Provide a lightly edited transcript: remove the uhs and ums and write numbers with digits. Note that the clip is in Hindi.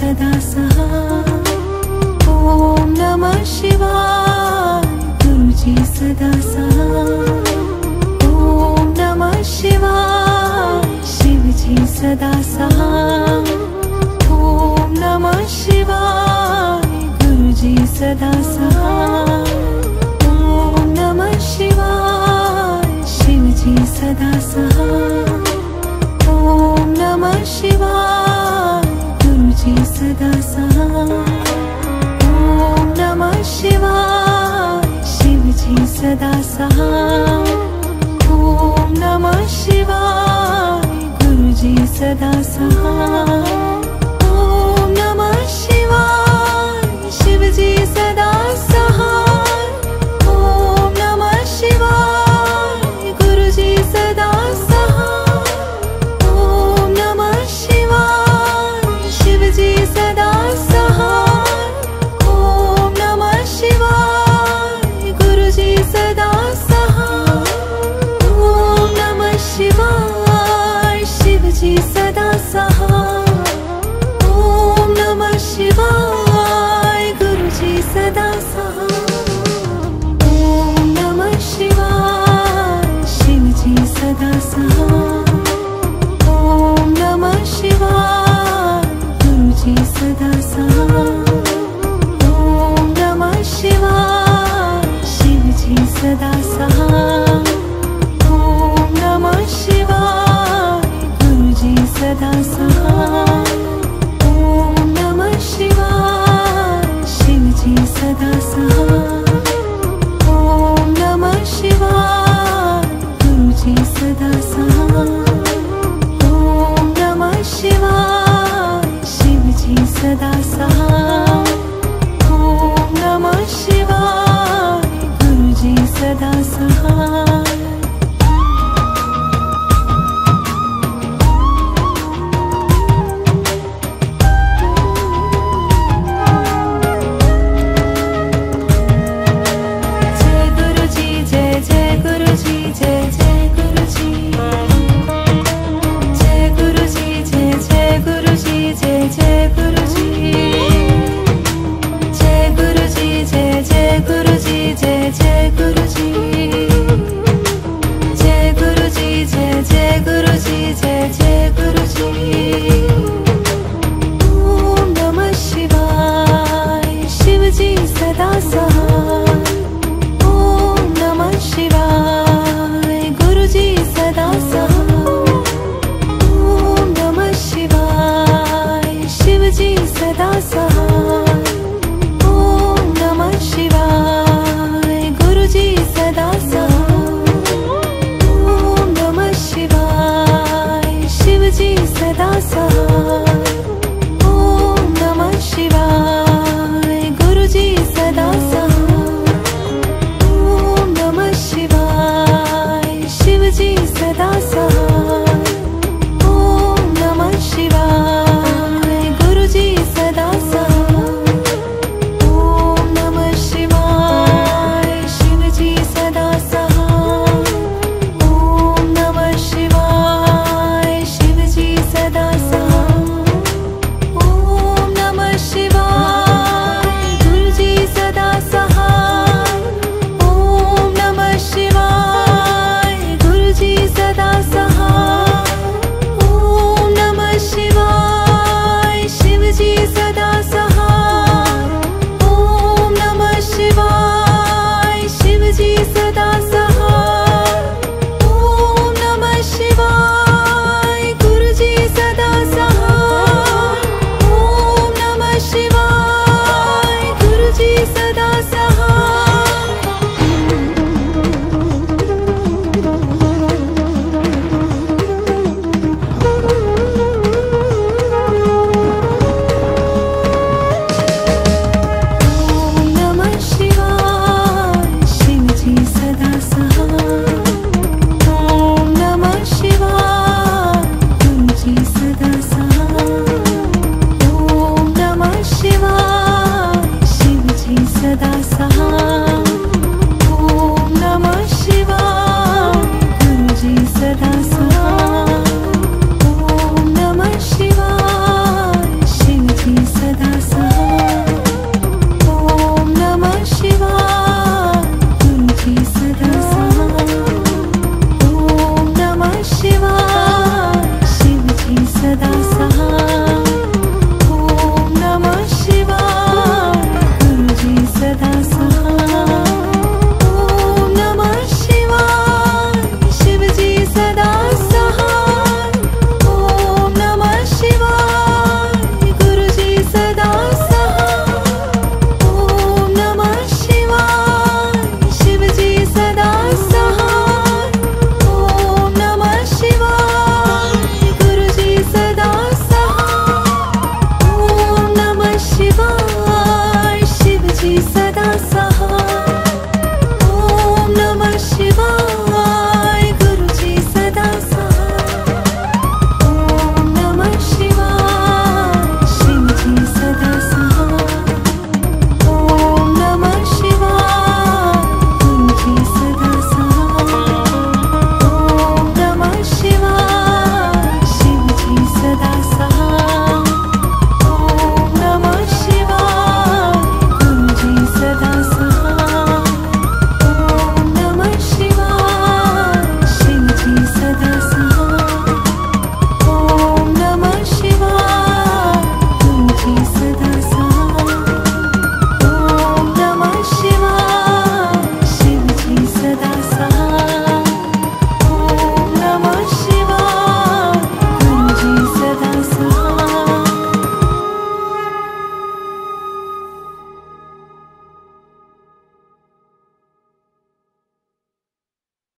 सदा सहाय। ओम नमः शिवाय गुरुजी सदा सहाय। ओम नमः शिवाय शिवजी सदा सहाय। ओम नमः शिवाय गुरुजी सदा सहाय। ओम नमः शिवाय शिवजी सदा सहाय। ओम नमः शिवाय गुरुजी सदा सहाय। ओम नमः शिवाय शिवजी सदा सहाय। ओम नमः शिवाय गुरुजी सदा सहाय। ओम नमः शिवाय शिवजी सदा सहाय। ओम नमः शिवाय गुरुजी सदा सहाय। ओम नमः शिवाय शिवजी सदा सहाय। ओम नमः शिवाय गुरुजी सदा सहाय। ओम नमः शिवाय शिवजी सदा सहाय। ओम नमः शिवाय गुरुजी सदा सहाय। ओम नमः शिवाय शिवजी सदा सहाय। ओम नमः शिवाय गुरुजी सदा सहाय। ओम नमः शिवाय शिवजी सदा सहाय। ओम नमः शिवाय गुरुजी सदा सहाय। ओम नमः शिवाय शिवजी सदा सहाय। ओम नमः शिवाय गुरुजी सदा सहाय। ओम नमः शिवाय शिवजी सदा सहाय। ओम नमः शिवाय गुरुजी सदा सहाय। जय गुरुजी जय जय गुरुजी जय जय गुरुजी। जय गुरुजी जय जय गुरुजी जय जय गुरुजी। जय गुरुजी जय जय गुरुजी जय जय गुरुजी। जय गुरुजी जय जय गुरुजी जय जय गुरुजी। ओम नमः शिवाय शिवजी सदा सहाय। ओम नमः शिवाय गुरुजी सदा सहाय। ओम नमः शिवाय शिवजी सदा सहाय। ओम नमः शिवाय गुरुजी सदा सहाय। ओम नमः शिवाय शिवजी सदा सहाय। ओम नमः शिवाय गुरुजी सदा सहाय। ओम नमः शिवाय शिवजी सदा सहाय। ओम नमः शिवाय गुरुजी सदा सहाय। ओम नमः शिवाय शिवजी सदा सहाय। ओम नमः शिवाय शिवजी सदा सहाय। ओम नमः शिवाय गुरुजी सदा सहाय। ओम नमः शिवाय गुरुजी सदा सहाय। ओम नमः शिवाय शिवजी सदा सहाय।